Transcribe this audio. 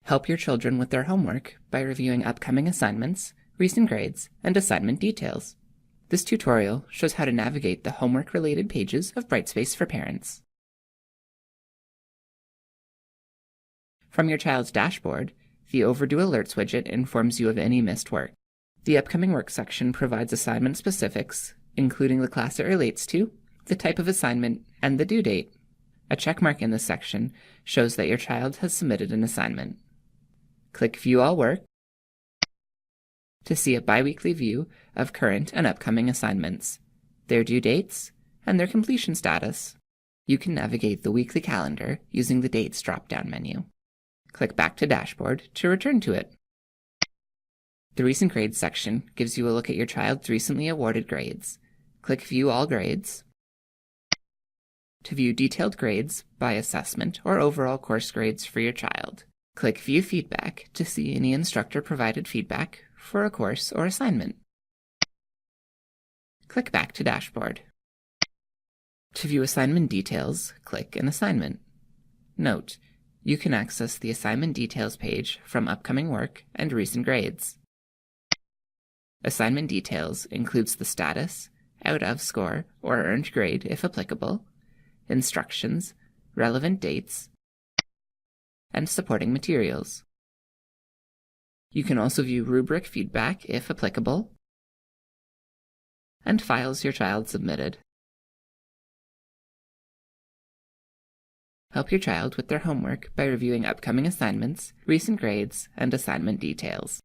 Help your children with their homework by reviewing upcoming assignments, recent grades, and assignment details. This tutorial shows how to navigate the homework-related pages of Brightspace for parents. From your child's dashboard, the Overdue Alerts widget informs you of any missed work. The Upcoming Work section provides assignment specifics, including the class it relates to, the type of assignment, and the due date. A checkmark in this section shows that your child has submitted an assignment. Click View All Work to see a biweekly view of current and upcoming assignments, their due dates, and their completion status. You can navigate the weekly calendar using the Dates drop-down menu. Click back to Dashboard to return to it. The Recent Grades section gives you a look at your child's recently awarded grades. Click View All Grades to view detailed grades by assessment or overall course grades for your child. Click View Feedback to see any instructor-provided feedback for a course or assignment. Click back to Dashboard. To view assignment details, click an assignment. Note, you can access the assignment details page from upcoming work and recent grades. Assignment details includes the status, out of score, or earned grade if applicable, instructions, relevant dates, and supporting materials. You can also view rubric feedback if applicable, and files your child submitted. Help your child with their homework by reviewing upcoming assignments, recent grades, and assignment details.